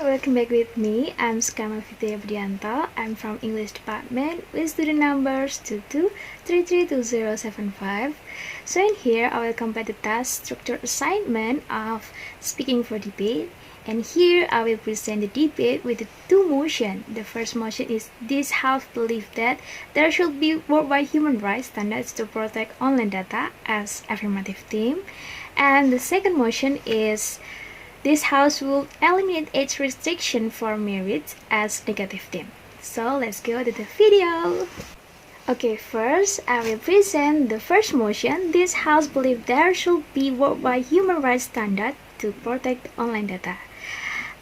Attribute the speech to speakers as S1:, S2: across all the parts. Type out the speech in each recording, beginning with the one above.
S1: welcome back with me. I'm Sekar. I'm from English department with student numbers 22332075. So in here, I will complete the task structured assignment of speaking for debate. And here I will present the debate with the two motions. The first motion is this house believes that there should be worldwide human rights standards to protect online data as affirmative theme. And the second motion is this house will eliminate age restriction for marriage as negative theme. So let's go to the video. Okay, first I will present the first motion. This house believes there should be worldwide human rights standard to protect online data.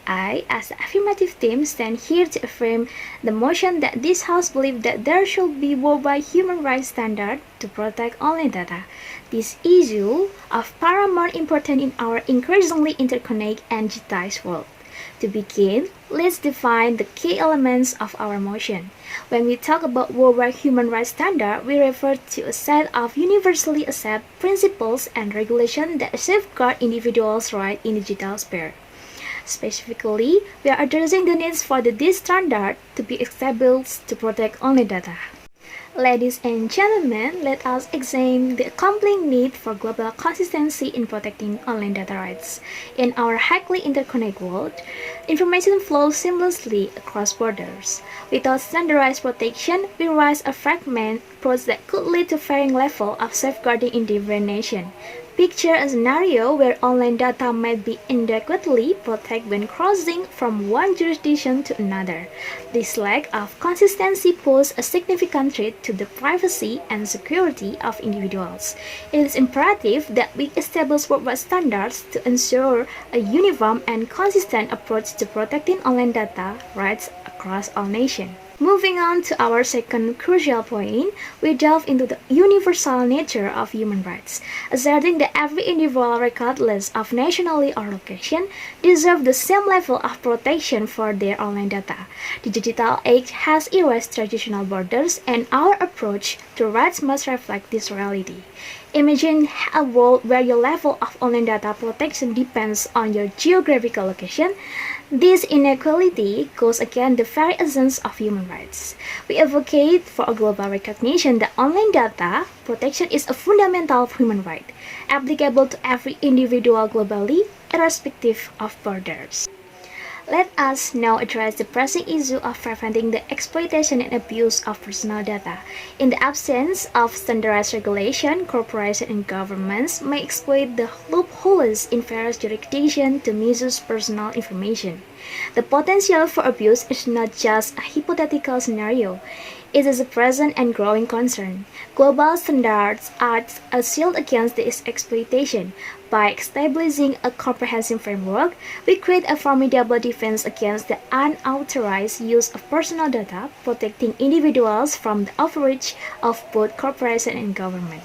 S1: I, as the affirmative team, stand here to affirm the motion that this House believes that there should be worldwide human rights standard to protect online data. This issue of paramount importance in our increasingly interconnected and digitized world. To begin, let's define the key elements of our motion. When we talk about worldwide human rights standard, we refer to a set of universally accepted principles and regulations that safeguard individuals' rights in the digital sphere. Specifically, we are addressing the needs for this standard to be established to protect online data. Ladies and gentlemen, let us examine the compelling need for global consistency in protecting online data rights. In our highly interconnected world, information flows seamlessly across borders. Without standardized protection, we risk a fragmented approach that could lead to varying levels of safeguarding in different nations. Picture a scenario where online data might be inadequately protected when crossing from one jurisdiction to another. This lack of consistency poses a significant threat to the privacy and security of individuals. It is imperative that we establish worldwide standards to ensure a uniform and consistent approach to protecting online data rights across all nations. Moving on to our second crucial point, we delve into the universal nature of human rights, asserting that every individual, regardless of nationality or location, deserves the same level of protection for their online data. The digital age has erased traditional borders, and our approach to rights must reflect this reality. Imagine a world where your level of online data protection depends on your geographical location. This inequality goes against the very essence of human rights. We advocate for a global recognition that online data protection is a fundamental human right, applicable to every individual globally, irrespective of borders. Let us now address the pressing issue of preventing the exploitation and abuse of personal data. In the absence of standardized regulation, corporations and governments may exploit the loopholes in various jurisdictions to misuse personal information. The potential for abuse is not just a hypothetical scenario. It is a present and growing concern. Global standards act as a shield against this exploitation. By establishing a comprehensive framework, we create a formidable defense against the unauthorized use of personal data, protecting individuals from the overreach of both corporations and government.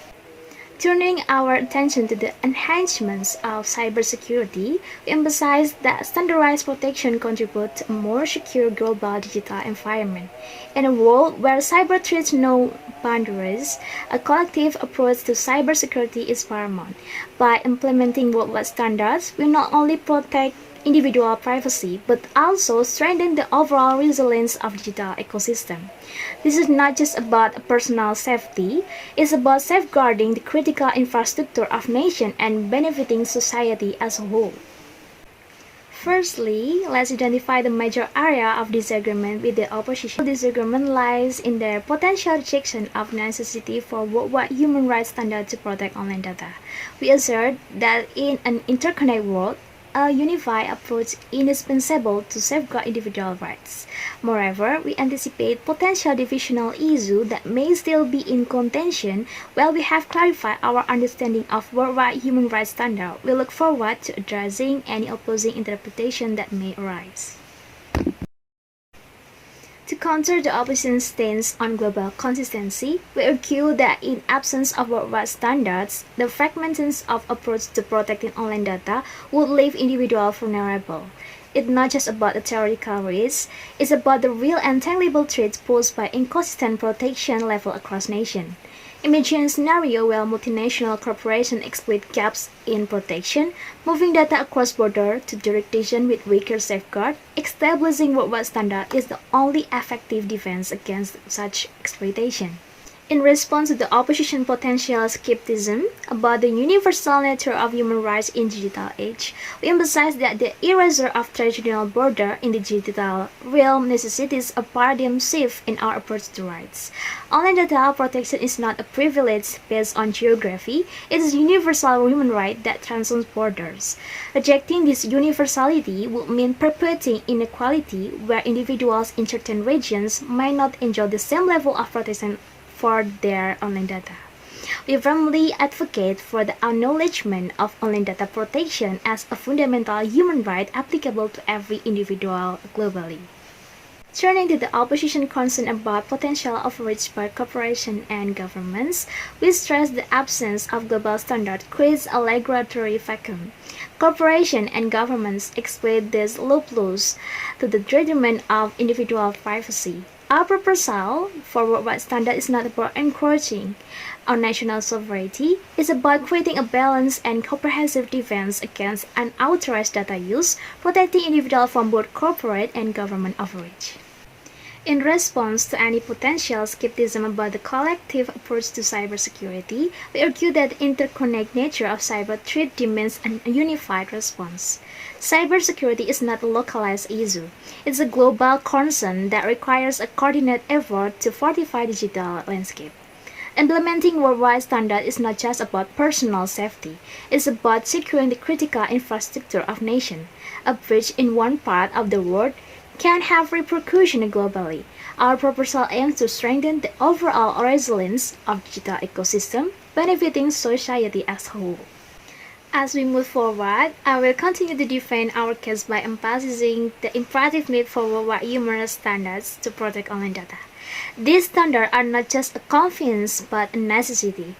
S1: Turning our attention to the enhancements of cybersecurity, we emphasize that standardized protection contributes to a more secure global digital environment. In a world where cyber threats know boundaries, a collective approach to cybersecurity is paramount. By implementing worldwide standards, we not only protect individual privacy, but also strengthen the overall resilience of the digital ecosystem. This is not just about personal safety, it's about safeguarding the critical infrastructure of nations and benefiting society as a whole. Firstly, let's identify the major area of disagreement with the opposition. Disagreement lies in their potential rejection of necessity for worldwide human rights standards to protect online data. We assert that in an interconnected world, a unified approach is indispensable to safeguard individual rights. Moreover, we anticipate potential divisional issues that may still be in contention. While we have clarified our understanding of worldwide human rights standards, we look forward to addressing any opposing interpretation that may arise. To counter the opposition stance on global consistency, we argue that in absence of worldwide standards, the fragmentation of approach to protecting online data would leave individuals vulnerable. It's not just about the theoretical risk, it's about the real and tangible threats posed by inconsistent protection level across nations. Imagine a scenario where multinational corporations exploit gaps in protection, moving data across borders to jurisdictions with weaker safeguards. Establishing worldwide standards is the only effective defense against such exploitation. In response to the opposition potential skepticism about the universal nature of human rights in the digital age, we emphasize that the erasure of traditional borders in the digital realm necessitates a paradigm shift in our approach to rights. Online data protection is not a privilege based on geography, it is a universal human right that transcends borders. Rejecting this universality would mean perpetuating inequality where individuals in certain regions might not enjoy the same level of protection for their online data. We firmly advocate for the acknowledgement of online data protection as a fundamental human right applicable to every individual globally. Turning to the opposition concern about potential overreach by corporations and governments, we stress the absence of global standard creates a regulatory vacuum. Corporations and governments exploit these loopholes to the detriment of individual privacy. Our proposal for worldwide standard is not about encroaching on national sovereignty, it's about creating a balanced and comprehensive defense against unauthorized data use, protecting individuals from both corporate and government overreach. In response to any potential skepticism about the collective approach to cybersecurity, we argue that the interconnected nature of cyber threat demands a unified response. Cybersecurity is not a localized issue. It's a global concern that requires a coordinated effort to fortify the digital landscape. Implementing worldwide standards is not just about personal safety, it's about securing the critical infrastructure of nations. A breach in one part of the world can have repercussions globally. Our proposal aims to strengthen the overall resilience of the digital ecosystem, benefiting society as a whole. As we move forward, I will continue to defend our case by emphasizing the imperative need for worldwide human standards to protect online data. These standards are not just a convenience but a necessity.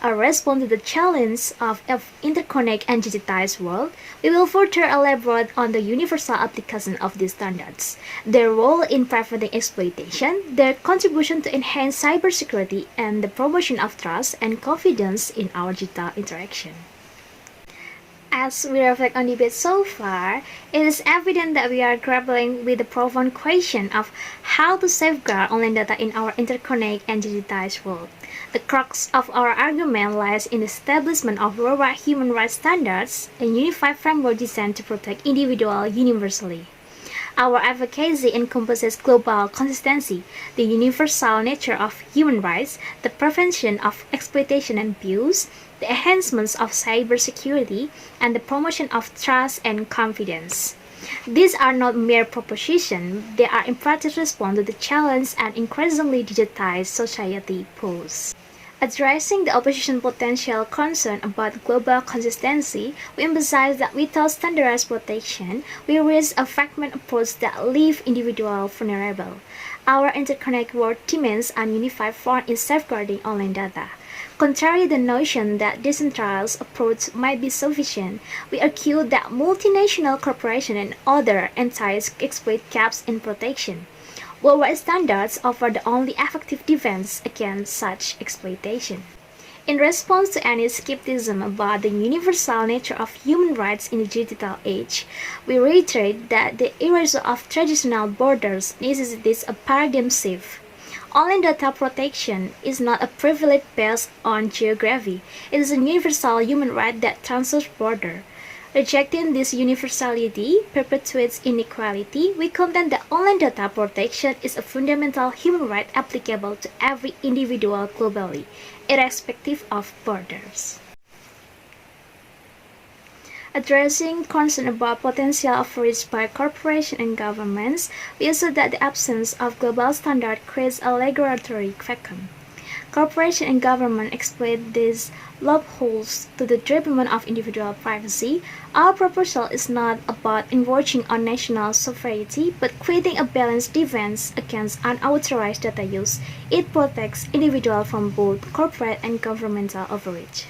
S1: A response to the challenge of an interconnected and digitized world, we will further elaborate on the universal application of these standards, their role in preventing exploitation, their contribution to enhance cybersecurity, and the promotion of trust and confidence in our digital interaction. As we reflect on the debate so far, it is evident that we are grappling with the profound question of how to safeguard online data in our interconnected and digitized world. The crux of our argument lies in the establishment of worldwide human rights standards, a unified framework designed to protect individuals universally. Our advocacy encompasses global consistency, the universal nature of human rights, the prevention of exploitation and abuse, the enhancements of cybersecurity, and the promotion of trust and confidence. These are not mere propositions, they are imperative response to the challenge an increasingly digitized society poses. Addressing the opposition potential concern about global consistency, we emphasize that without standardized protection, we risk a fragmented approach that leaves individuals vulnerable. Our interconnected world demands a unified front in safeguarding online data. Contrary to the notion that decentralized approach might be sufficient, we argue that multinational corporations and other entities exploit gaps in protection. Worldwide standards offer the only effective defense against such exploitation. In response to any skepticism about the universal nature of human rights in the digital age, we reiterate that the erasure of traditional borders necessitates a paradigm shift. Online data protection is not a privilege based on geography, it is a universal human right that transcends borders. Rejecting this universality perpetuates inequality. We contend that online data protection is a fundamental human right applicable to every individual globally, irrespective of borders. Addressing concern about potential overreach by corporations and governments, we assert that the absence of global standard creates a regulatory vacuum. Corporations and governments exploit these loopholes to the detriment of individual privacy. Our proposal is not about encroaching on national sovereignty, but creating a balanced defense against unauthorized data use. It protects individuals from both corporate and governmental overreach.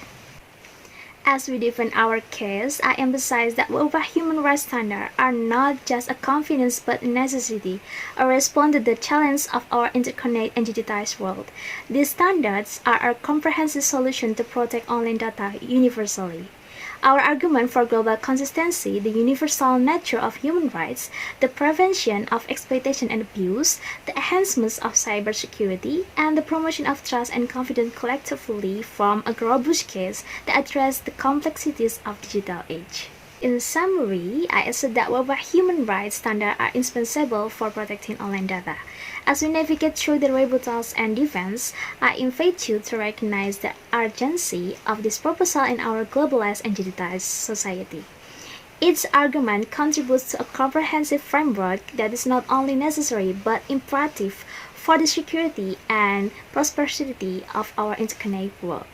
S1: As we defend our case, I emphasize that worldwide human rights standards are not just a convenience but a necessity, a response to the challenge of our interconnected and digitized world. These standards are a comprehensive solution to protect online data universally. Our argument for global consistency, the universal nature of human rights, the prevention of exploitation and abuse, the enhancement of cybersecurity, and the promotion of trust and confidence collectively form a robust case that address the complexities of digital age. In summary, I assert that worldwide human rights standards are indispensable for protecting online data. As we navigate through the rebuttals and defense, I invite you to recognize the urgency of this proposal in our globalized and digitized society. Its argument contributes to a comprehensive framework that is not only necessary but imperative for the security and prosperity of our interconnected world.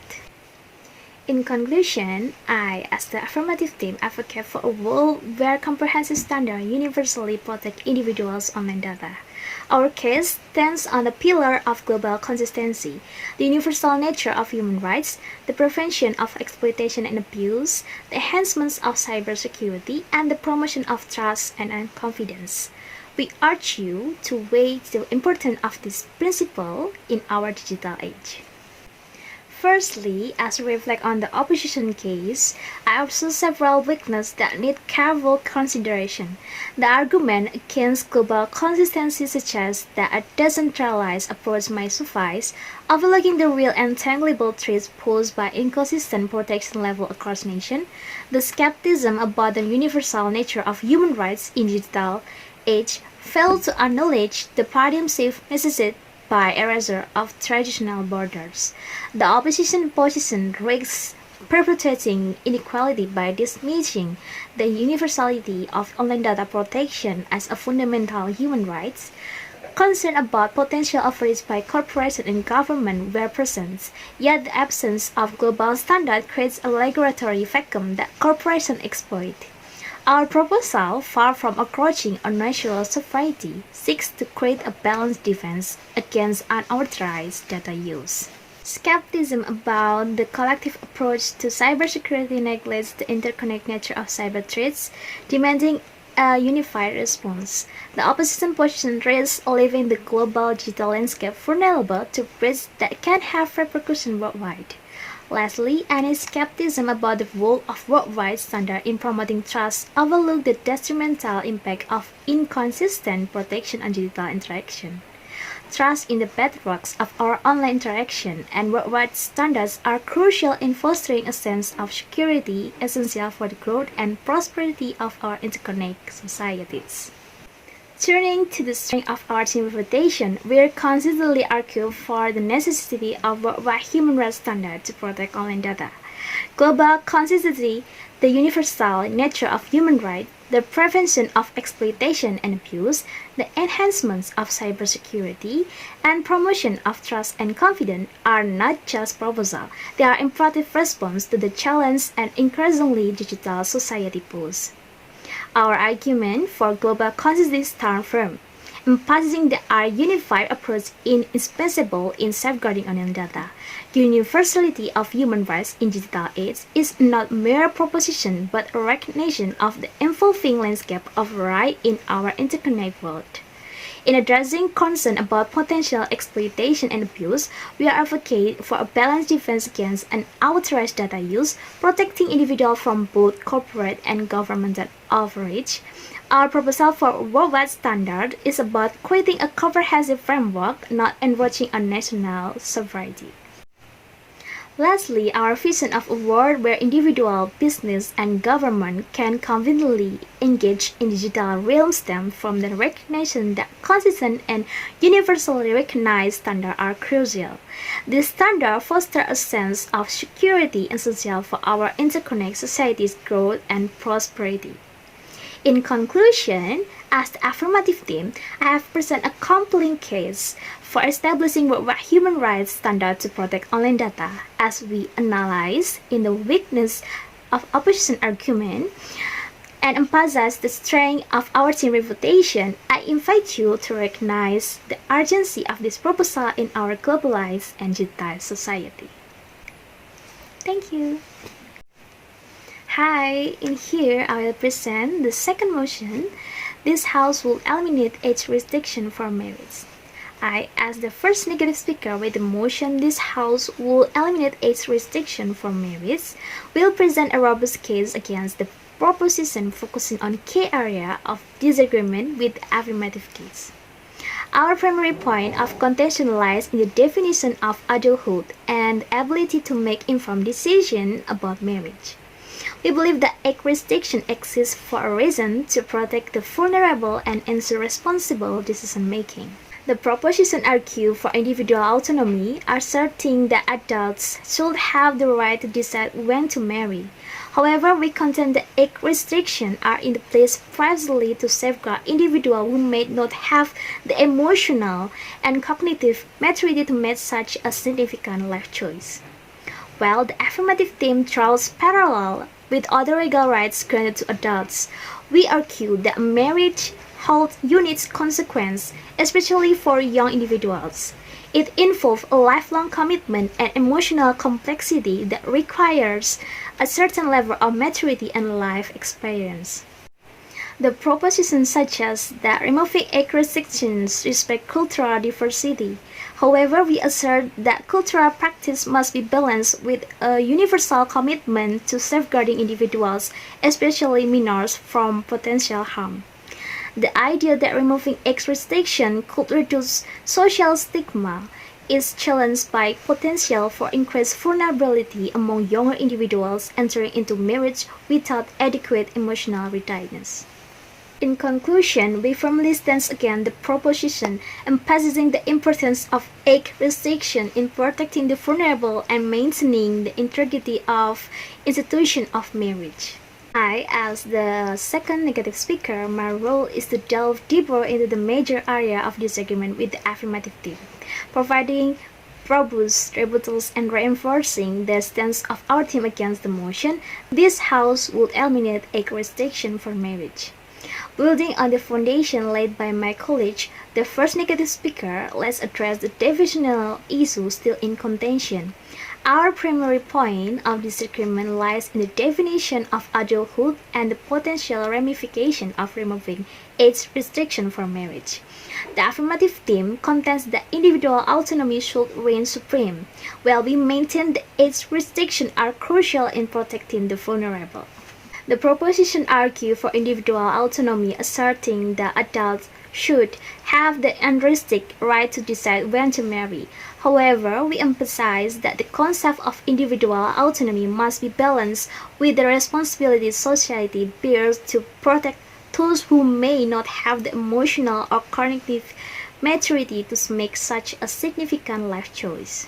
S1: In conclusion, I, as the affirmative team, advocate for a world where comprehensive standards universally protect individuals' online data. Our case stands on the pillar of global consistency, the universal nature of human rights, the prevention of exploitation and abuse, the enhancements of cybersecurity, and the promotion of trust and confidence. We urge you to weigh the importance of this principle in our digital age. Firstly, as we reflect on the opposition case, I observe several weaknesses that need careful consideration. The argument against global consistency suggests that a decentralized approach might suffice, overlooking the real and tangible threats posed by inconsistent protection level across nations. The skepticism about the universal nature of human rights in digital age fails to acknowledge the paradigm shift necessitated by erasure of traditional borders. The opposition position risks perpetuating inequality by dismissing the universality of online data protection as a fundamental human right. Concern about potential overreach by corporations and government were present, yet the absence of global standard creates a regulatory vacuum that corporations exploit. Our proposal, far from approaching a natural sovereignty, seeks to create a balanced defense against unauthorized data use. Skepticism about the collective approach to cybersecurity neglects the interconnected nature of cyber threats, demanding a unified response. The opposition position risks leaving the global digital landscape vulnerable to threats that can have repercussions worldwide. Lastly, any skepticism about the role of worldwide standards in promoting trust overlook the detrimental impact of inconsistent protection on digital interaction. Trust in the bedrocks of our online interaction and worldwide standards are crucial in fostering a sense of security essential for the growth and prosperity of our interconnected societies. Turning to the strength of our team reputation, we consistently argue for the necessity of worldwide human rights standards to protect online data. Global consistency, the universal nature of human rights, the prevention of exploitation and abuse, the enhancements of cybersecurity, and promotion of trust and confidence are not just proposals, they are imperative response to the challenge and increasingly digital society poses. Our argument for global consistency stands firm, emphasizing that our unified approach is indispensable in safeguarding online data. The universality of human rights in digital age is not mere proposition but a recognition of the evolving landscape of rights in our interconnected world. In addressing concern about potential exploitation and abuse, we are advocating for a balanced defense against unauthorized data use, protecting individuals from both corporate and governmental overreach. Our proposal for a worldwide standard is about creating a comprehensive framework, not enriching a national sovereignty. Lastly, our vision of a world where individual, business, and government can conveniently engage in digital realm stems from the recognition that consistent and universally recognized standards are crucial. These standards foster a sense of security essential for our interconnected society's growth and prosperity. In conclusion, as the affirmative team, I have presented a compelling case for establishing worldwide human rights standards to protect online data. As we analyze in the weakness of opposition argument and emphasize the strength of our team reputation, I invite you to recognize the urgency of this proposal in our globalized and digitized society. Thank you. Hi, in here I will present the second motion. This house will eliminate age restriction for marriage. I, as the first negative speaker with the motion this house will eliminate age restriction for marriage, will present a robust case against the proposition focusing on key area of disagreement with the affirmative case. Our primary point of contention lies in the definition of adulthood and ability to make informed decisions about marriage. We believe that age restriction exists for a reason to protect the vulnerable and ensure responsible decision making. The proposition argues for individual autonomy, asserting that adults should have the right to decide when to marry. However, we contend that age restrictions are in place precisely to safeguard individuals who may not have the emotional and cognitive maturity to make such a significant life choice. While the affirmative theme draws parallel with other legal rights granted to adults, we argue that marriage holds unique consequences, especially for young individuals. It involves a lifelong commitment and emotional complexity that requires a certain level of maturity and life experience. The propositions suggest that removing age restrictions respect cultural diversity. However, we assert that cultural practice must be balanced with a universal commitment to safeguarding individuals, especially minors, from potential harm. The idea that removing age restriction could reduce social stigma is challenged by potential for increased vulnerability among younger individuals entering into marriage without adequate emotional readiness. In conclusion, we firmly stand against the proposition emphasizing the importance of age restriction in protecting the vulnerable and maintaining the integrity of institution of marriage. I, as the second negative speaker, my role is to delve deeper into the major area of disagreement with the affirmative theme, providing robust rebuttals and reinforcing the stance of our team against the motion. This house would eliminate age restriction for marriage. Building on the foundation laid by my colleague, the first negative speaker, let's address the definitional issue still in contention. Our primary point of disagreement lies in the definition of adulthood and the potential ramification of removing age restriction for marriage. The affirmative theme contends that individual autonomy should reign supreme, while we maintain the age restrictions are crucial in protecting the vulnerable. The proposition argues for individual autonomy, asserting that adults should have the unrestricted right to decide when to marry. However, we emphasize that the concept of individual autonomy must be balanced with the responsibility society bears to protect those who may not have the emotional or cognitive maturity to make such a significant life choice.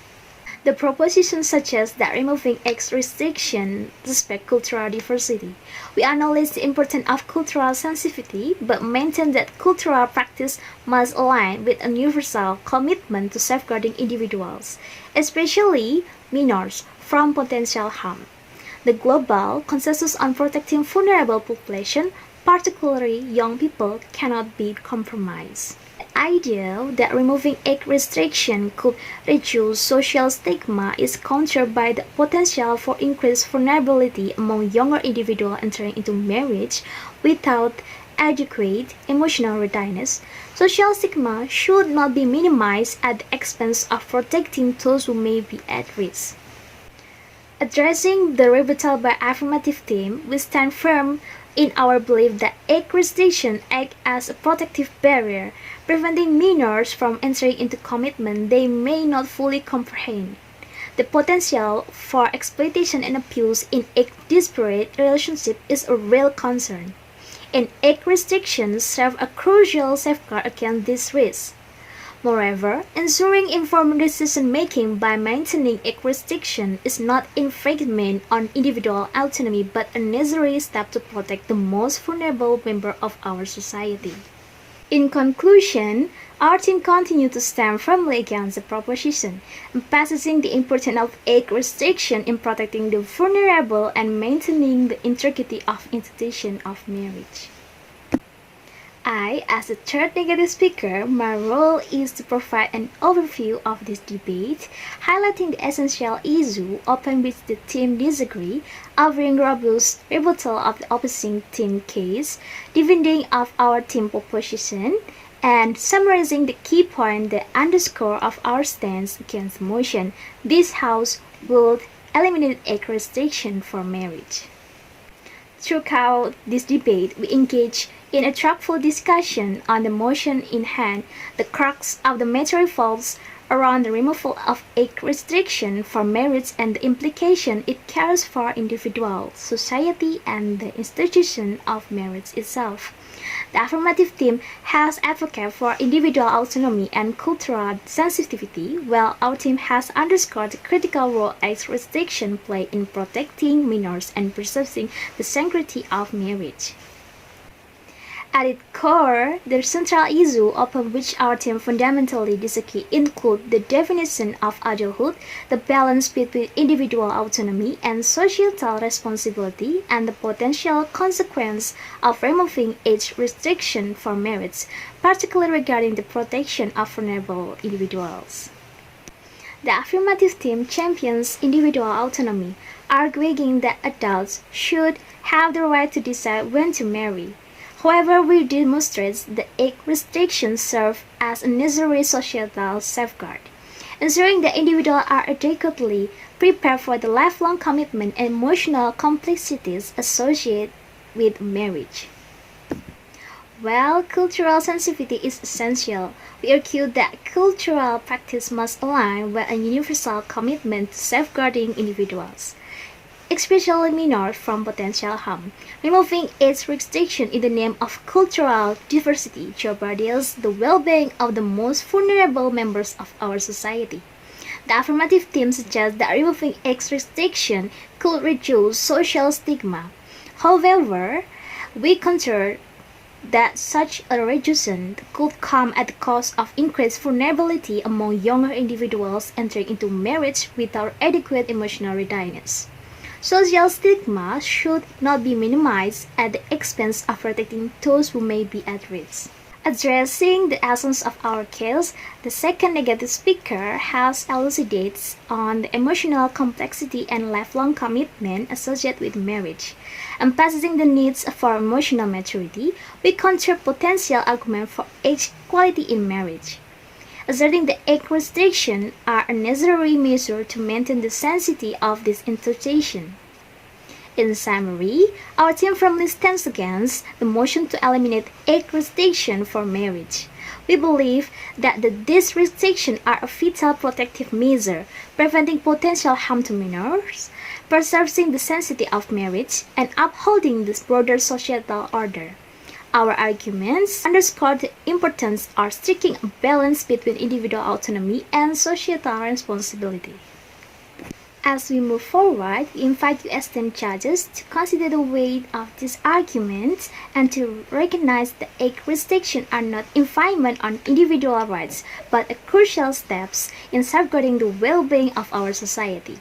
S1: The proposition suggests that removing age restriction respects cultural diversity. We acknowledge the importance of cultural sensitivity, but maintain that cultural practice must align with a universal commitment to safeguarding individuals, especially minors, from potential harm. The global consensus on protecting vulnerable population, particularly young people, cannot be compromised. The idea that removing age restriction could reduce social stigma is countered by the potential for increased vulnerability among younger individuals entering into marriage without adequate emotional readiness. Social stigma should not be minimized at the expense of protecting those who may be at risk. Addressing the rebuttal by affirmative theme, we stand firm in our belief that age restriction act as a protective barrier, preventing minors from entering into commitment they may not fully comprehend. The potential for exploitation and abuse in age-disparate relationships is a real concern, and age restrictions serve a crucial safeguard against this risk. Moreover, ensuring informed decision-making by maintaining age restriction is not infringement on individual autonomy but a necessary step to protect the most vulnerable member of our society. In conclusion, our team continues to stand firmly against the proposition, emphasizing the importance of age restriction in protecting the vulnerable and maintaining the integrity of institution of marriage. As the third negative speaker, my role is to provide an overview of this debate, highlighting the essential issue upon which the team disagree, offering robust rebuttal of the opposing team case, defending of our team proposition, and summarizing the key point that underscore of our stance against the motion. This House would eliminate age restriction for marriage. Throughout this debate, we engage in a truthful discussion on the motion in hand. The crux of the matter revolves around the removal of age restriction for marriage and the implication it carries for individual, society, and the institution of marriage itself. The affirmative team has advocated for individual autonomy and cultural sensitivity, while our team has underscored the critical role age restriction play in protecting minors and preserving the sanctity of marriage. At its core, the central issue upon which our team fundamentally disagree include the definition of adulthood, the balance between individual autonomy and societal responsibility, and the potential consequence of removing age restriction for marriage, particularly regarding the protection of vulnerable individuals. The affirmative team champions individual autonomy, arguing that adults should have the right to decide when to marry. However, we demonstrate that age restrictions serve as a necessary societal safeguard, ensuring that individuals are adequately prepared for the lifelong commitment and emotional complexities associated with marriage. While cultural sensitivity is essential, we argue that cultural practice must align with a universal commitment to safeguarding individuals, especially minors, from potential harm. Removing age restriction in the name of cultural diversity jeopardizes the well-being of the most vulnerable members of our society. The affirmative team suggests that removing age restriction could reduce social stigma. However, we counter that such a reduction could come at the cost of increased vulnerability among younger individuals entering into marriage without adequate emotional readiness. Social stigma should not be minimized at the expense of protecting those who may be at risk. Addressing the essence of our case, the second negative speaker has elucidated on the emotional complexity and lifelong commitment associated with marriage. Emphasizing the needs for emotional maturity, we counter potential argument for age equality in marriage, asserting that age restrictions are a necessary measure to maintain the sanctity of this institution. In summary, our team firmly stands against the motion to eliminate age restriction for marriage. We believe that these restrictions are a vital protective measure, preventing potential harm to minors, preserving the sanctity of marriage, and upholding this broader societal order. Our arguments underscore the importance of striking a balance between individual autonomy and societal responsibility. As we move forward, we invite you esteemed judges to consider the weight of these arguments and to recognize that age restrictions are not infringement on individual rights, but a crucial steps in safeguarding the well-being of our society.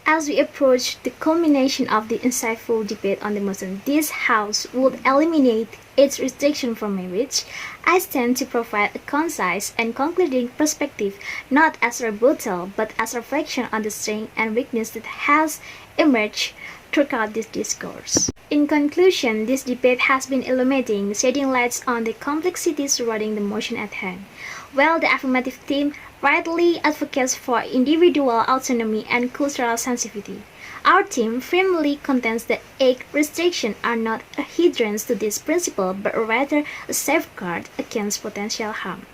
S1: As we approach the culmination of the insightful debate on the motion, this House would eliminate age restriction for marriage, I stand to provide a concise and concluding perspective, not as rebuttal, but as reflection on the strength and weakness that has emerged throughout this discourse. In conclusion, this debate has been illuminating, shedding light on the complexities surrounding the motion at hand. While the affirmative team rightly advocates for individual autonomy and cultural sensitivity, our team firmly contends that age restrictions are not a hindrance to this principle, but rather a safeguard against potential harm.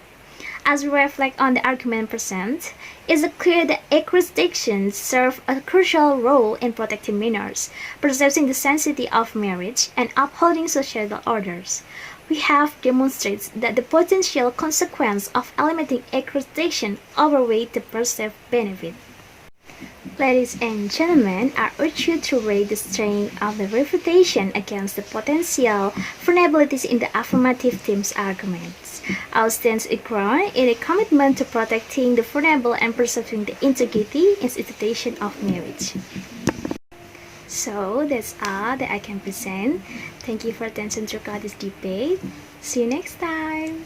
S1: As we reflect on the argument presented, it is clear that age restrictions serve a crucial role in protecting minors, preserving the sanctity of marriage, and upholding societal orders. We have demonstrated that the potential consequence of eliminating age restriction outweigh the perceived benefit. Ladies and gentlemen, I urge you to weigh the strength of the refutation against the potential vulnerabilities in the affirmative team's arguments. Our stance is grounded in a commitment to protecting the vulnerable and preserving the integrity and institution of marriage. So that's all that I can present. Thank you for attention throughout this debate. See you next time.